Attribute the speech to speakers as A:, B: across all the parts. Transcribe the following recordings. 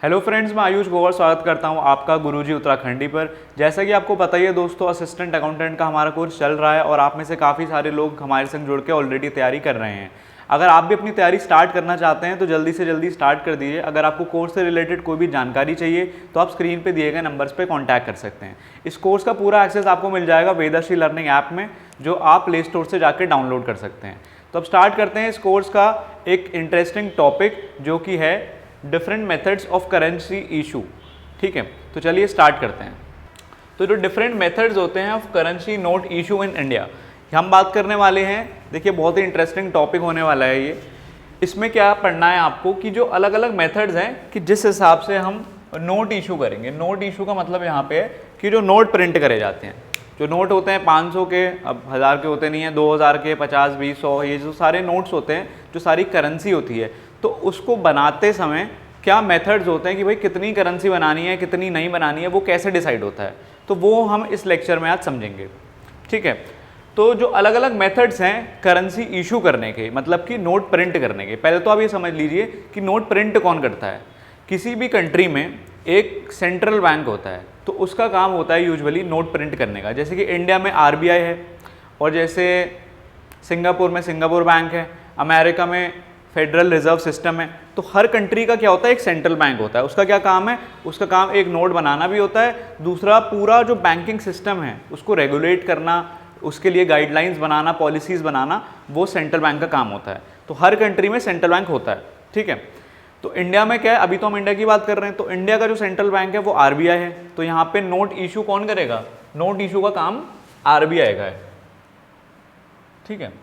A: Hello friends, मैं आयुष गोवर स्वागत करता हूं आपका गुरुजी उत्तराखंडी पर। जैसा कि आपको पता ही है दोस्तों, असिस्टेंट अकाउंटेंट का हमारा कोर्स चल रहा है और आप में से काफ़ी सारे लोग हमारे संग जुड़ के ऑलरेडी तैयारी कर रहे हैं। अगर आप भी अपनी तैयारी स्टार्ट करना चाहते हैं तो जल्दी से जल्दी स्टार्ट कर दीजिए। अगर आपको कोर्स से रिलेटेड कोई भी जानकारी चाहिए तो आप स्क्रीन पे दिए गए नंबर्स पे कांटेक्ट कर सकते हैं। इस कोर्स का पूरा एक्सेस आपको मिल जाएगा वेदाश्री लर्निंग ऐप में, जो आप प्ले स्टोर से जाकर डाउनलोड कर सकते हैं। तो अब स्टार्ट करते हैं इस कोर्स का एक इंटरेस्टिंग टॉपिक, जो कि है different methods of currency issue. ठीक है, तो चलिए स्टार्ट करते हैं। तो जो डिफरेंट मेथड्स होते हैं of currency note issue in India, हम बात करने वाले हैं। देखिए, बहुत ही इंटरेस्टिंग टॉपिक होने वाला है ये। इसमें क्या पढ़ना है आपको कि जो अलग अलग मेथड्स हैं कि जिस हिसाब से हम नोट इशू करेंगे। नोट इशू का मतलब यहाँ पे है कि जो नोट प्रिंट करे जाते हैं, जो नोट होते हैं 500 के, अब 1000 के होते नहीं हैं, 2000 के, 50, 20, 100, ये जो सारे नोट्स होते हैं, जो सारी करेंसी होती है, तो उसको बनाते समय क्या मेथड्स होते हैं कि भाई कितनी करेंसी बनानी है, कितनी नहीं बनानी है, वो कैसे डिसाइड होता है, तो वो हम इस लेक्चर में आज समझेंगे। ठीक है, तो जो अलग अलग मेथड्स हैं करेंसी इशू करने के, मतलब कि नोट प्रिंट करने के। पहले तो आप ये समझ लीजिए कि नोट प्रिंट कौन करता है। किसी भी कंट्री में एक सेंट्रल बैंक होता है, तो उसका काम होता है यूजुअली नोट प्रिंट करने का। जैसे कि इंडिया में आरबीआई है, और जैसे सिंगापुर में सिंगापुर बैंक है, अमेरिका में फेडरल रिजर्व सिस्टम है। तो हर कंट्री का क्या होता है, एक सेंट्रल बैंक होता है। उसका क्या काम है, उसका काम एक नोट बनाना भी होता है, दूसरा पूरा जो बैंकिंग सिस्टम है उसको रेगुलेट करना, उसके लिए गाइडलाइंस बनाना, पॉलिसीज़ बनाना, वो सेंट्रल बैंक का काम होता है। तो हर कंट्री में सेंट्रल बैंक होता है। ठीक है, तो इंडिया में क्या है, अभी तो हम इंडिया की बात कर रहे हैं, तो इंडिया का जो सेंट्रल बैंक है वो आरबीआई है। तो यहाँ पे नोट इशू कौन करेगा, नोट इशू का काम आरबीआई का है। ठीक है,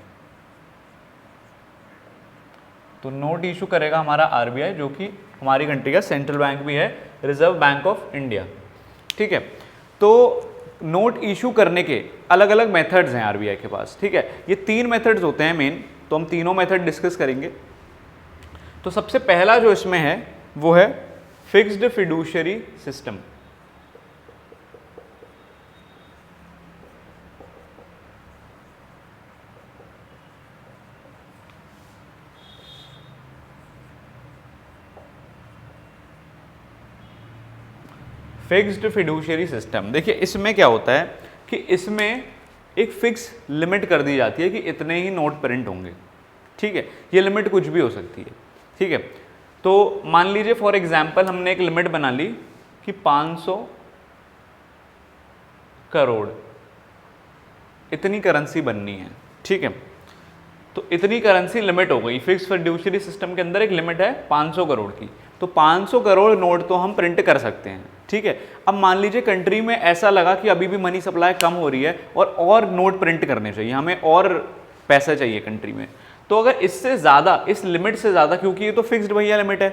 A: तो नोट इशू करेगा हमारा आरबीआई, जो कि हमारी कंट्री का सेंट्रल बैंक भी है, रिजर्व बैंक ऑफ इंडिया। ठीक है, तो नोट इशू करने के अलग अलग मेथड्स हैं आरबीआई के पास। ठीक है, ये 3 मेथड्स होते हैं मेन, तो हम तीनों मेथड डिस्कस करेंगे। तो सबसे पहला जो इसमें है वो है फिक्स्ड फिडुशियरी सिस्टम। फिक्स्ड फिडुशियरी सिस्टम, देखिए इसमें क्या होता है कि इसमें एक फिक्स लिमिट कर दी जाती है कि इतने ही नोट प्रिंट होंगे। ठीक है, ये लिमिट कुछ भी हो सकती है। ठीक है, तो मान लीजिए फॉर एग्जांपल हमने एक लिमिट बना ली कि 500 करोड़ इतनी करेंसी बननी है। ठीक है, तो इतनी करेंसी लिमिट हो गई। फिक्स फिडुशियरी सिस्टम के अंदर एक लिमिट है 500 करोड़ की, तो 500 करोड़ नोट तो हम प्रिंट कर सकते हैं। ठीक है, अब मान लीजिए कंट्री में ऐसा लगा कि अभी भी मनी सप्लाई कम हो रही है और नोट प्रिंट करने चाहिए, हमें और पैसा चाहिए कंट्री में। तो अगर इससे ज़्यादा, इस लिमिट से ज़्यादा, क्योंकि ये तो फिक्स्ड भैया लिमिट है,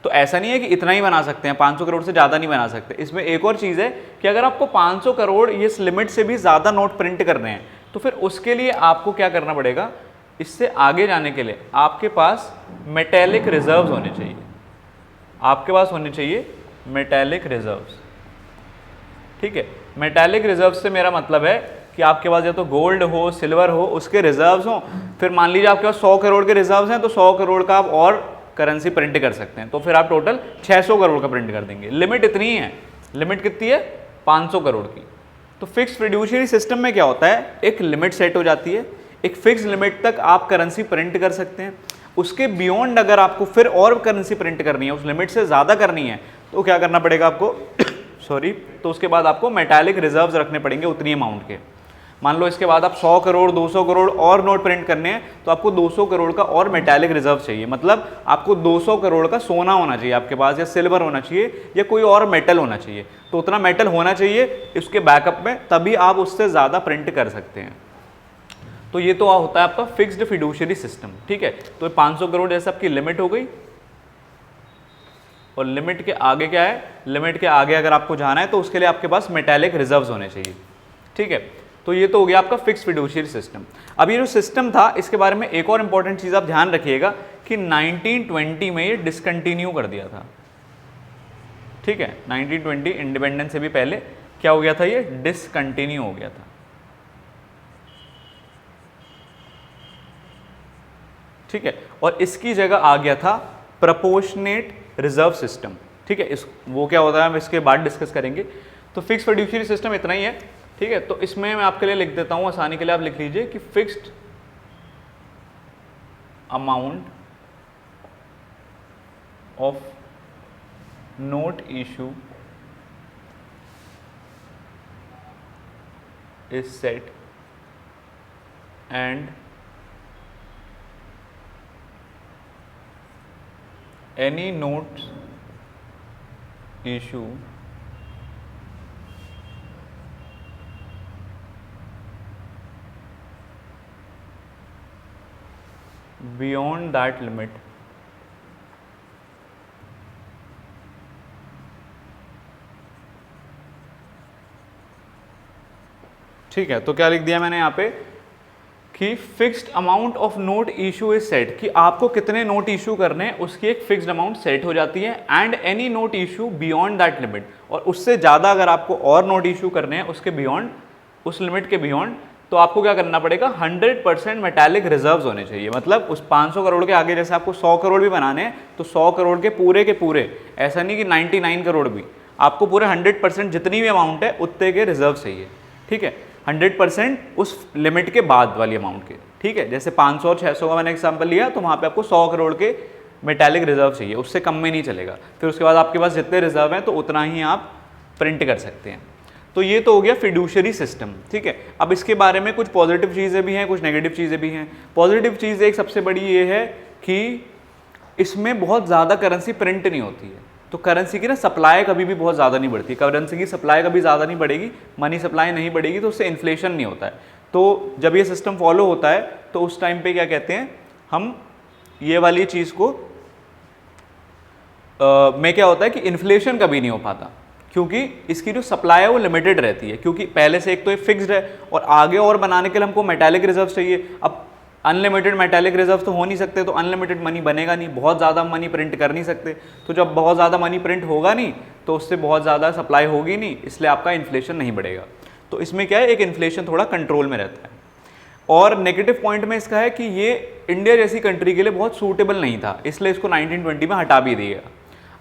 A: तो ऐसा नहीं है कि इतना ही बना सकते हैं, 500 करोड़ से ज़्यादा नहीं बना सकते। इसमें एक और चीज़ है कि अगर आपको 500 करोड़ इस लिमिट से भी ज़्यादा नोट प्रिंट करने हैं, तो फिर उसके लिए आपको क्या करना पड़ेगा, इससे आगे जाने के लिए आपके पास मेटेलिक रिजर्व्स होने चाहिए। आपके पास होने चाहिए मेटेलिक रिजर्व्स। ठीक है, मेटेलिक रिजर्व्स से मेरा मतलब है कि आपके पास या तो गोल्ड हो, सिल्वर हो, उसके रिजर्व्स हो। फिर मान लीजिए आपके पास 100 करोड़ के रिजर्व्स हैं, तो 100 करोड़ का आप और करेंसी प्रिंट कर सकते हैं, तो फिर आप टोटल 600 करोड़ का प्रिंट कर देंगे। लिमिट इतनी है, लिमिट कितनी है, 500 करोड़ की। तो फिक्स फिडुशियरी सिस्टम में क्या होता है, एक लिमिट सेट हो जाती है, एक फिक्स लिमिट तक आप करेंसी प्रिंट कर सकते हैं। उसके बियॉन्ड अगर आपको फिर और करेंसी प्रिंट करनी है, उस लिमिट से ज़्यादा करनी है, तो क्या करना पड़ेगा आपको सॉरी, तो उसके बाद आपको मेटालिक रिजर्व्स रखने पड़ेंगे उतनी अमाउंट के। मान लो इसके बाद आप 100 करोड़ 200 करोड़ और नोट प्रिंट करने हैं, तो आपको 200 करोड़ का और मेटालिक रिजर्व चाहिए। मतलब आपको 200 करोड़ का सोना होना चाहिए आपके पास, या सिल्वर होना चाहिए, या कोई और मेटल होना चाहिए। तो उतना मेटल होना चाहिए इसके बैकअप में, तभी आप उससे ज़्यादा प्रिंट कर सकते हैं। तो ये तो होता है आपका फिक्स्ड फिडुशियरी सिस्टम। ठीक है, तो 500 करोड़ जैसे आपकी लिमिट हो गई, और लिमिट के आगे क्या है, लिमिट के आगे अगर आपको जाना है तो उसके लिए आपके पास मेटालिक रिजर्व्स होने चाहिए। ठीक है, तो ये तो हो गया आपका फिक्स फिडुशियरी सिस्टम। अब ये जो सिस्टम था, इसके बारे में एक और इंपॉर्टेंट चीज़ आप ध्यान रखिएगा कि 1920 में ये डिसकंटिन्यू कर दिया था। ठीक है, 1920 इंडिपेंडेंस से भी पहले क्या हो गया था, ये डिसकंटिन्यू हो गया था। ठीक है, और इसकी जगह आ गया था प्रोपोर्शनेट रिजर्व सिस्टम। ठीक है, इस वो क्या होता है हम इसके बाद डिस्कस करेंगे। तो फिक्स फिड्यूशियरी सिस्टम इतना ही है, ठीक है। तो इसमें मैं आपके लिए लिख देता हूँ, आसानी के लिए आप लिख लीजिए कि fixed amount of note issue is set and any notes issue beyond that limit ठीक है। तो क्या लिख दिया मैंने यहाँ पे कि fixed amount of note issue is set, कि आपको कितने नोट इशू करने हैं उसकी एक फिक्स्ड अमाउंट सेट हो जाती है, and any note issue beyond that limit, और उससे ज़्यादा अगर आपको और नोट इशू करने हैं उसके बियॉन्ड, उस लिमिट के बियॉन्ड, तो आपको क्या करना पड़ेगा, 100% मेटालिक रिजर्व्स होने चाहिए। मतलब उस 500 करोड़ के आगे जैसे आपको 100 करोड़ भी बनाने हैं तो 100 करोड़ के पूरे, ऐसा नहीं कि 99 करोड़ भी, आपको पूरे 100% जितनी भी अमाउंट है उतने के रिजर्व चाहिए, ठीक है। 100% उस लिमिट के बाद वाली अमाउंट के, ठीक है। जैसे 500 और 600 का मैंने एग्जाम्पल लिया, तो वहाँ पे आपको 100 करोड़ के मेटालिक रिजर्व चाहिए, उससे कम में नहीं चलेगा। फिर उसके बाद आपके पास जितने रिजर्व हैं तो उतना ही आप प्रिंट कर सकते हैं। तो ये तो हो गया फिड्यूशियरी सिस्टम, ठीक है। अब इसके बारे में कुछ पॉजिटिव चीज़ें भी हैं, कुछ नेगेटिव चीज़ें भी हैं। पॉजिटिव चीज़ एक सबसे बड़ी ये है कि इसमें बहुत ज़्यादा करेंसी प्रिंट नहीं होती है, तो करेंसी की ना सप्लाई कभी भी बहुत ज़्यादा नहीं बढ़ती। करेंसी की सप्लाई कभी ज़्यादा नहीं बढ़ेगी, मनी सप्लाई नहीं बढ़ेगी, तो उससे इन्फ्लेशन नहीं होता है। तो जब ये सिस्टम फॉलो होता है तो उस टाइम पे क्या कहते हैं हम, ये वाली चीज़ को में क्या होता है कि इन्फ्लेशन कभी नहीं हो पाता, क्योंकि इसकी जो सप्लाई है वो लिमिटेड रहती है, क्योंकि पहले से एक तो ये फिक्स्ड है और आगे और बनाने के लिए हमको मेटालिक रिजर्व चाहिए। अब अनलिमिटेड मेटालिक रिजर्व तो हो नहीं सकते, तो अनलिमिटेड मनी बनेगा नहीं, बहुत ज़्यादा मनी प्रिंट कर नहीं सकते। तो जब बहुत ज़्यादा मनी प्रिंट होगा नहीं तो उससे बहुत ज़्यादा सप्लाई होगी नहीं, इसलिए आपका इन्फ्लेशन नहीं बढ़ेगा। तो इसमें क्या है, एक इन्फ्लेशन थोड़ा कंट्रोल में रहता है। और नेगेटिव पॉइंट में इसका है कि ये इंडिया जैसी कंट्री के लिए बहुत सूटेबल नहीं था, इसलिए इसको 1920 में हटा भी दिया।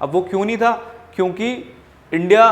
A: अब वो क्यों नहीं था, क्योंकि इंडिया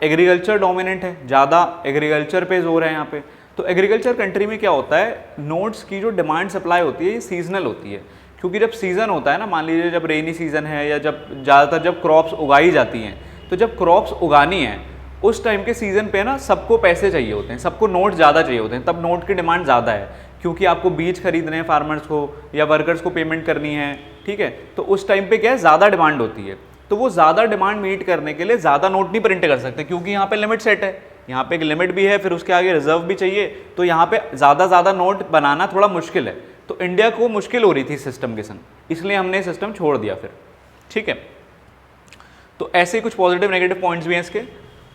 A: एग्रीकल्चर डोमिनेंट है, ज़्यादा एग्रीकल्चर पे जोर है यहाँ पे। तो एग्रीकल्चर कंट्री में क्या होता है, नोट्स की जो डिमांड सप्लाई होती है ये सीजनल होती है, क्योंकि जब सीज़न होता है ना, मान लीजिए जब रेनी सीज़न है या जब ज़्यादातर जब क्रॉप्स उगाई जाती हैं, तो जब क्रॉप्स उगानी है उस टाइम के सीज़न पे ना सबको पैसे चाहिए होते हैं, सबको नोट ज़्यादा चाहिए होते हैं, तब नोट की डिमांड ज़्यादा है, क्योंकि आपको बीज खरीदने हैं फार्मर्स को या वर्कर्स को पेमेंट करनी है, ठीक है। तो उस टाइम पे क्या है, ज़्यादा डिमांड होती है, तो वो ज़्यादा डिमांड मीट करने के लिए ज़्यादा नोट नहीं प्रिंट कर सकते, क्योंकि यहाँ पे लिमिट सेट है, यहाँ पे एक लिमिट भी है, फिर उसके आगे रिजर्व भी चाहिए, तो यहाँ पे ज़्यादा नोट बनाना थोड़ा मुश्किल है। तो इंडिया को मुश्किल हो रही थी सिस्टम के संग, इसलिए हमने सिस्टम छोड़ दिया फिर, ठीक है। तो ऐसे कुछ पॉजिटिव नेगेटिव पॉइंट्स भी हैं इसके।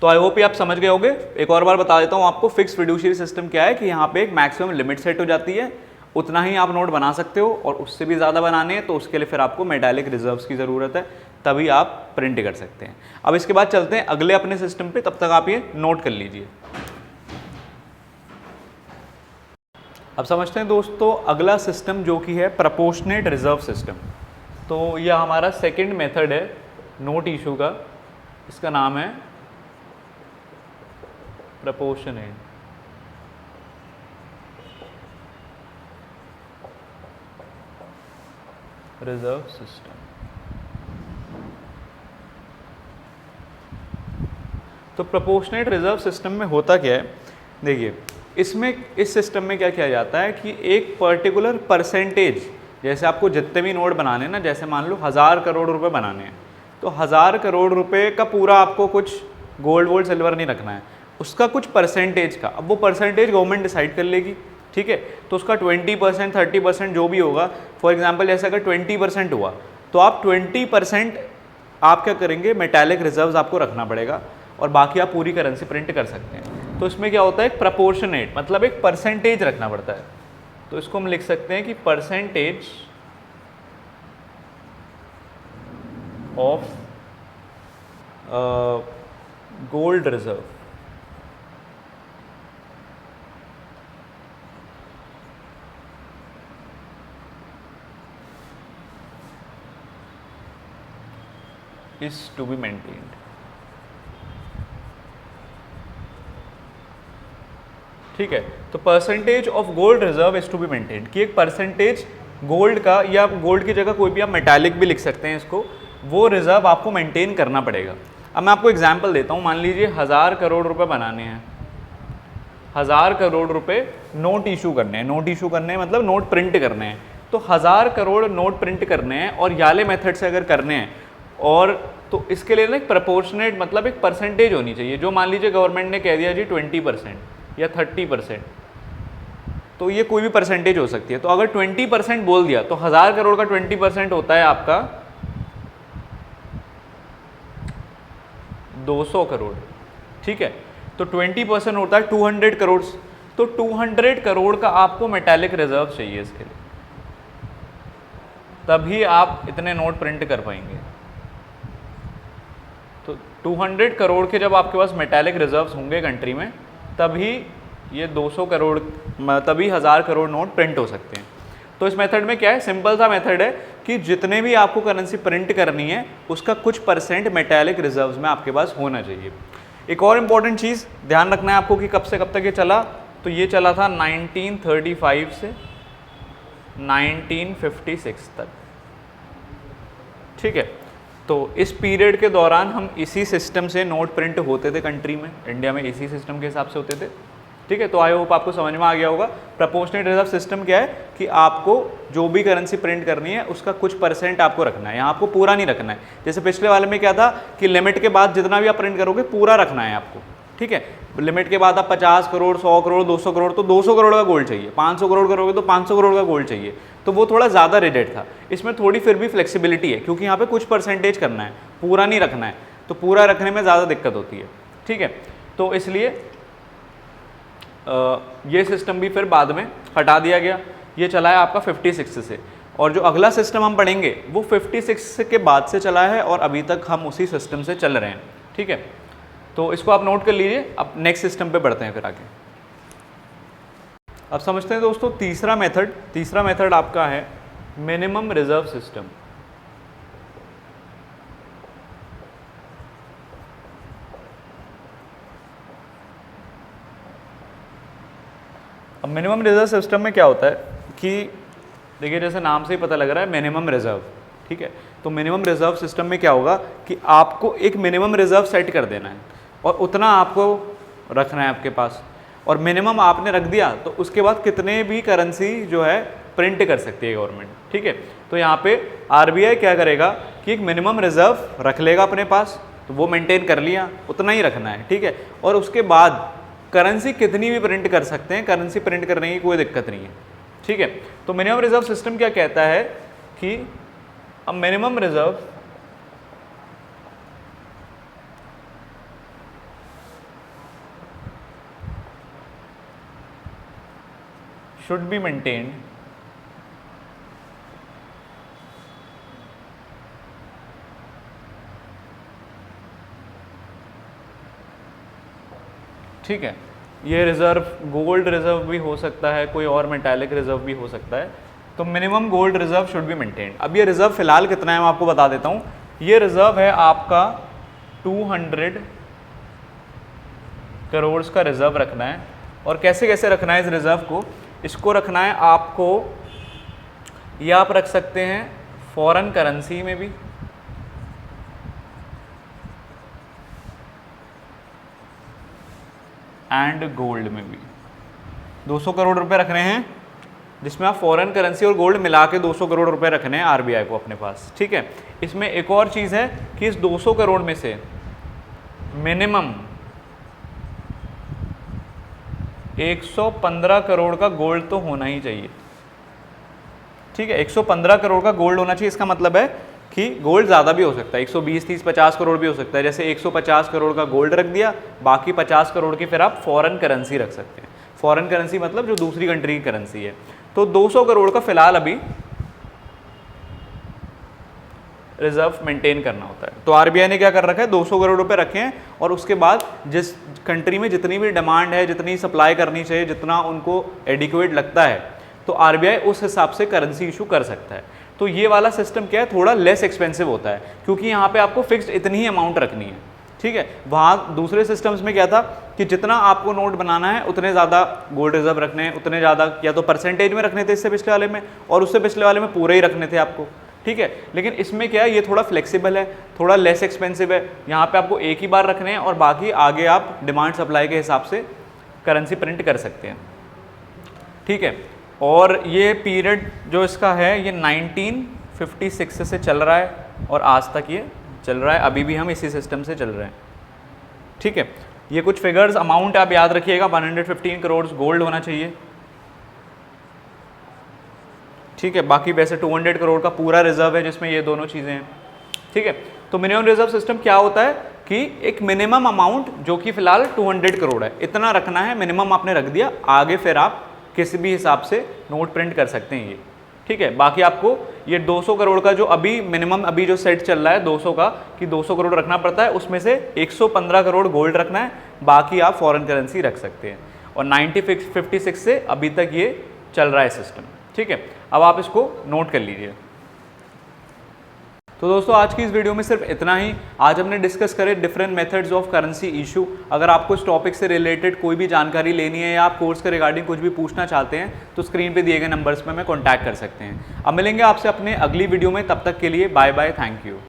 A: तो आई होप ये आप समझ गए होंगे। एक और बार बता देता हूँ आपको, फिक्स फिड्यूशियरी सिस्टम क्या है कि यहाँ पे एक मैक्सिमम लिमिट सेट हो जाती है, उतना ही आप नोट बना सकते हो, और उससे भी ज़्यादा बनाने हैं तो उसके लिए फिर आपको मेटालिक रिजर्व्स की ज़रूरत है, तभी आप प्रिंट कर सकते हैं। अब इसके बाद चलते हैं अगले अपने सिस्टम पे, तब तक आप ये नोट कर लीजिए। अब समझते हैं दोस्तों अगला सिस्टम जो कि है प्रोपोर्शनेट रिजर्व सिस्टम। तो यह हमारा सेकंड मेथड है नोट इशू का, इसका नाम है प्रोपोर्शनेट रिजर्व सिस्टम। तो प्रोपोर्शनेट रिजर्व सिस्टम में होता क्या है, देखिए इसमें, इस सिस्टम में क्या किया जाता है कि एक पर्टिकुलर परसेंटेज, जैसे आपको जितने भी नोट बनाने हैं ना, जैसे मान लो 1000 करोड़ रुपए बनाने हैं, तो 1000 करोड़ रुपए का पूरा आपको कुछ गोल्ड वोल्ड सिल्वर नहीं रखना है, उसका कुछ परसेंटेज का, अब वो परसेंटेज गवर्नमेंट डिसाइड कर लेगी, ठीक है। तो उसका 20% 30% जो भी होगा, फॉर एग्जांपल जैसे अगर 20% हुआ तो आप 20% आप क्या करेंगे, मेटालिक रिजर्व्स आपको रखना पड़ेगा, और बाकी आप पूरी करेंसी प्रिंट कर सकते हैं। तो इसमें क्या होता है, एक प्रोपोर्शनेट मतलब एक परसेंटेज रखना पड़ता है। तो इसको हम लिख सकते हैं कि percentage of gold reserve, is to be maintained. ठीक है, तो percentage of gold reserve is to be maintained कि एक परसेंटेज गोल्ड का, या गोल्ड की जगह कोई भी आप मेटालिक भी लिख सकते हैं इसको, वो रिजर्व आपको मेंटेन करना पड़ेगा। अब मैं आपको एग्जांपल देता हूँ, मान लीजिए 1000 करोड़ रुपए बनाने हैं, 1000 करोड़ रुपए नोट इशू करने हैं, नोट इशू करने हैं मतलब नोट प्रिंट करने हैं, तो 1000 करोड़ नोट प्रिंट करने हैं और याले मेथड से अगर करने हैं, और तो इसके लिए ना एक प्रपोर्शनेट मतलब एक परसेंटेज होनी चाहिए, जो मान लीजिए गवर्नमेंट ने कह दिया जी 20% या 30%, तो ये कोई भी परसेंटेज हो सकती है। तो अगर 20% बोल दिया तो 1000 करोड़ का 20% होता है आपका 200 करोड़। ठीक है, तो 20% होता है 200 करोड़। तो 200 करोड़ का आपको मेटालिक रिजर्व चाहिए इसके लिए, तभी आप इतने नोट प्रिंट कर पाएंगे। तो 200 करोड़ के जब आपके पास मेटालिक रिजर्व्स होंगे कंट्री में, तभी ये 200 करोड़, तभी 1000 करोड़ नोट प्रिंट हो सकते हैं। तो इस मेथड में क्या है, सिंपल सा मेथड है कि जितने भी आपको करेंसी प्रिंट करनी है उसका कुछ परसेंट मेटालिक रिजर्व्स में आपके पास होना चाहिए। एक और इम्पॉर्टेंट चीज़ ध्यान रखना है आपको कि कब से कब तक ये चला, तो ये चला था 1935 से 1956 तक। ठीक है, तो इस पीरियड के दौरान हम इसी सिस्टम से नोट प्रिंट होते थे कंट्री में, इंडिया में इसी सिस्टम के हिसाब से होते थे। ठीक है, तो आई होप आपको समझ में आ गया होगा। प्रपोर्शनेट रिजर्व सिस्टम क्या है कि आपको जो भी करेंसी प्रिंट करनी है उसका कुछ परसेंट आपको रखना है, यहाँ आपको पूरा नहीं रखना है। जैसे पिछले वाले में क्या था कि लिमिट के बाद जितना भी आप प्रिंट करोगे पूरा रखना है आपको। ठीक है, लिमिट के बाद आप 50 करोड़, 100 करोड़, 200 करोड़, तो 200 करोड़ का गोल्ड चाहिए, 500 करोड़ करोगे तो 500 करोड़ का गोल्ड चाहिए, तो वो थोड़ा ज़्यादा रिजिड था। इसमें थोड़ी फिर भी फ्लेक्सिबिलिटी है क्योंकि यहाँ पे कुछ परसेंटेज करना है, पूरा नहीं रखना है, तो पूरा रखने में ज़्यादा दिक्कत होती है। ठीक है, तो इसलिए ये सिस्टम भी फिर बाद में हटा दिया गया। ये चला है आपका 56 से, और जो अगला सिस्टम हम पढ़ेंगे वो 56 के बाद से चला है और अभी तक हम उसी सिस्टम से चल रहे हैं। ठीक है, तो इसको आप नोट कर लीजिए। अब नेक्स्ट सिस्टम पे बढ़ते हैं फिर आगे। अब समझते हैं दोस्तों तीसरा मेथड आपका है मिनिमम रिजर्व सिस्टम। अब मिनिमम रिजर्व सिस्टम में क्या होता है कि देखिए, जैसे नाम से ही पता लग रहा है मिनिमम रिजर्व। ठीक है, तो मिनिमम रिजर्व सिस्टम में क्या होगा कि आपको एक मिनिमम रिजर्व सेट कर देना है और उतना आपको रखना है आपके पास, और मिनिमम आपने रख दिया तो उसके बाद कितने भी करेंसी जो है प्रिंट कर सकती है गवर्नमेंट। ठीक है, तो यहाँ पे आरबीआई क्या करेगा कि एक मिनिमम रिजर्व रख लेगा अपने पास, तो वो मेंटेन कर लिया, उतना ही रखना है। ठीक है, और उसके बाद करेंसी कितनी भी प्रिंट कर सकते हैं, करेंसी प्रिंट करने की कोई दिक्कत नहीं है। ठीक है, तो मिनिमम रिजर्व सिस्टम क्या कहता है कि अब minimum reserve should be maintained ठीक है, ये रिजर्व गोल्ड रिजर्व भी हो सकता है, कोई और मेटालिक रिजर्व भी हो सकता है। तो minimum gold reserve should be maintained. अब ये रिजर्व फिलहाल कितना है मैं आपको बता देता हूँ। ये रिजर्व है आपका 200 करोड़ का रिजर्व रखना है। और कैसे कैसे रखना है इस रिजर्व को, इसको रखना है आपको, ये आप रख सकते हैं फॉरेन करेंसी में भी, एंड गोल्ड में भी। 200 करोड़ रुपए रखने हैं जिसमें आप फॉरेन करेंसी और गोल्ड मिला के 200 करोड़ रुपए रखने हैं आरबीआई को अपने पास। ठीक है, इसमें एक और चीज़ है कि इस 200 करोड़ में से मिनिमम 115 करोड़ का गोल्ड तो होना ही चाहिए। ठीक है, 115 करोड़ का गोल्ड होना चाहिए। इसका मतलब है कि गोल्ड ज़्यादा भी हो सकता है, 120, 30, 50 करोड़ भी हो सकता है। जैसे 150 करोड़ का गोल्ड रख दिया, बाकी 50 करोड़ की फिर आप फॉरेन करेंसी रख सकते हैं। फॉरेन करेंसी मतलब जो दूसरी कंट्री की करेंसी है। तो 200 करोड़ का फिलहाल अभी रिजर्व मेंटेन करना होता है। तो आरबीआई ने क्या कर रखा है, 200 करोड़ रुपए रखे हैं, और उसके बाद जिस कंट्री में जितनी भी डिमांड है, जितनी सप्लाई करनी चाहिए, जितना उनको एडिक्वेट लगता है, तो आरबीआई उस हिसाब से करेंसी इशू कर सकता है। तो तो ये वाला सिस्टम क्या है, थोड़ा लेस एक्सपेंसिव होता है, क्योंकि यहाँ पे आपको फिक्स्ड इतनी ही अमाउंट रखनी है, ठीक है। वहाँ दूसरे सिस्टम्स में क्या था कि जितना आपको नोट बनाना है उतने ज़्यादा गोल्ड रिजर्व रखने हैं, उतने ज़्यादा या तो परसेंटेज में रखने थे इससे पिछले वाले में, और उससे पिछले वाले में पूरे ही रखने थे आपको, ठीक है। लेकिन इसमें क्या है, ये थोड़ा फ्लेक्सिबल है, थोड़ा लेस एक्सपेंसिव है। यहाँ पे आपको एक ही बार रखने हैं और बाकी आगे आप डिमांड सप्लाई के हिसाब से करेंसी प्रिंट कर सकते हैं, ठीक है। और ये पीरियड जो इसका है ये 1956 से चल रहा है और आज तक ये चल रहा है, अभी भी हम इसी सिस्टम से चल रहे हैं, ठीक है। ये कुछ फिगर्स, अमाउंट आप याद रखिएगा, 115 करोड़ गोल्ड होना चाहिए, ठीक है। बाकी वैसे 200 करोड़ का पूरा रिजर्व है जिसमें ये दोनों चीज़ें हैं, ठीक है। तो मिनिमम रिजर्व सिस्टम क्या होता है कि एक मिनिमम अमाउंट जो कि फिलहाल 200 करोड़ है, इतना रखना है, मिनिमम आपने रख दिया, आगे फिर आप किसी भी हिसाब से नोट प्रिंट कर सकते हैं ये, ठीक है। बाकी आपको ये 200 करोड़ का जो अभी मिनिमम अभी जो सेट चल रहा है 200 का, कि 200 करोड़ रखना पड़ता है, उसमें से 115 करोड़ गोल्ड रखना है, बाकी आप फॉरेन करेंसी रख सकते हैं। और 1956 से अभी तक ये चल रहा है सिस्टम, ठीक है। अब आप इसको नोट कर लीजिए। तो दोस्तों आज की इस वीडियो में सिर्फ इतना ही। आज हमने डिस्कस करे different methods of currency issue. अगर आपको इस टॉपिक से रिलेटेड कोई भी जानकारी लेनी है या आप कोर्स के रिगार्डिंग कुछ भी पूछना चाहते हैं तो स्क्रीन पे दिए गए नंबर्स पे हमें कॉन्टैक्ट कर सकते हैं। अब मिलेंगे आपसे अपने अगली वीडियो में, तब तक के लिए बाय बाय, थैंक यू।